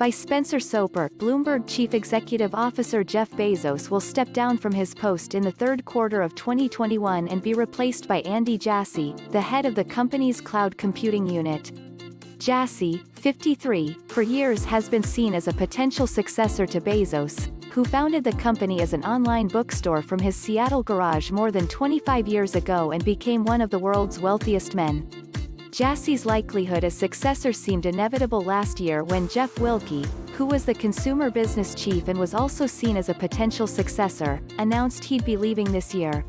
By Spencer Soper, Bloomberg Chief Executive Officer Jeff Bezos will step down from his post in the third quarter of 2021 and be replaced by Andy Jassy, the head of the company's cloud computing unit. Jassy, 53, for years has been seen as a potential successor to Bezos, who founded the company as an online bookstore from his Seattle garage more than 25 years ago and became one of the world's wealthiest men. Jassy's likelihood as successor seemed inevitable last year when Jeff Wilke, who was the consumer business chief and was also seen as a potential successor, announced he'd be leaving this year.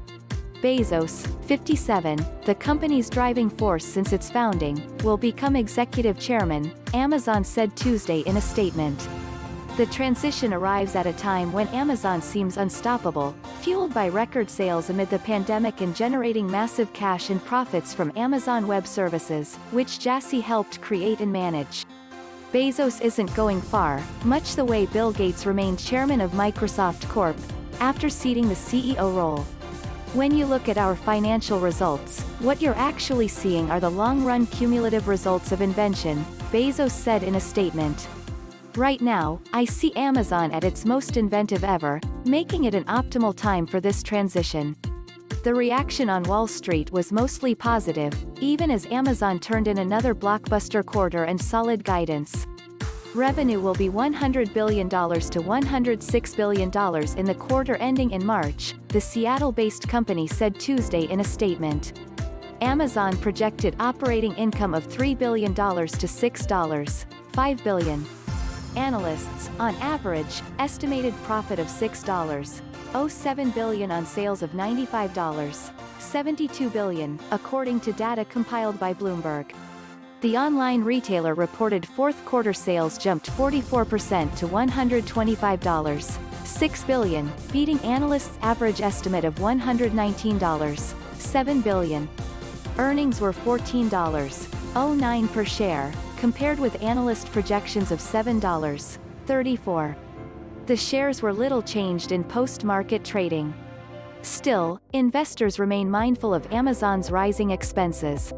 Bezos, 57, the company's driving force since its founding, will become executive chairman, Amazon said Tuesday in a statement. The transition arrives at a time when Amazon seems unstoppable, fueled by record sales amid the pandemic and generating massive cash and profits from Amazon Web Services, which Jassy helped create and manage. Bezos isn't going far, much the way Bill Gates remained chairman of Microsoft Corp. After ceding the CEO role. When you look at our financial results, what you're actually seeing are the long-run cumulative results of invention, Bezos said in a statement. Right now, I see Amazon at its most inventive ever, making it an optimal time for this transition. The reaction on Wall Street was mostly positive, even as Amazon turned in another blockbuster quarter and solid guidance. Revenue will be $100 billion to $106 billion in the quarter ending in March, the Seattle-based company said Tuesday in a statement. Amazon projected operating income of $3 billion to $6.5 billion. Analysts, on average, estimated profit of $6.07 billion on sales of $95.72 billion, according to data compiled by Bloomberg. The online retailer reported fourth quarter sales jumped 44% to $125.6 billion, beating analysts' average estimate of $119.7 billion. Earnings were $14.09 per share, compared with analyst projections of $7.34. The shares were little changed in post-market trading. Still, investors remain mindful of Amazon's rising expenses.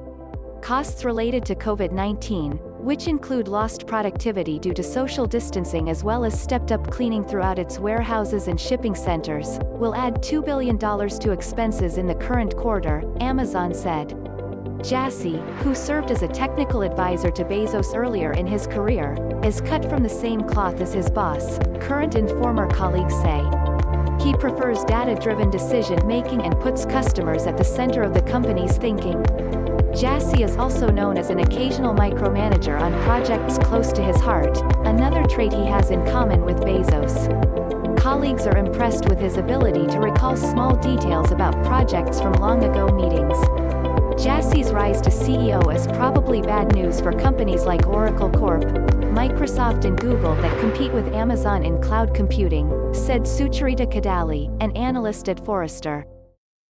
Costs related to COVID-19, which include lost productivity due to social distancing as well as stepped-up cleaning throughout its warehouses and shipping centers, will add $2 billion to expenses in the current quarter, Amazon said. Jassy, who served as a technical advisor to Bezos earlier in his career, is cut from the same cloth as his boss, current and former colleagues say. He prefers data-driven decision-making and puts customers at the center of the company's thinking. Jassy is also known as an occasional micromanager on projects close to his heart, another trait he has in common with Bezos. Colleagues are impressed with his ability to recall small details about projects from long-ago meetings. Jassy's rise to CEO is probably bad news for companies like Oracle Corp., Microsoft and Google that compete with Amazon in cloud computing, said Sucharita Kadali, an analyst at Forrester.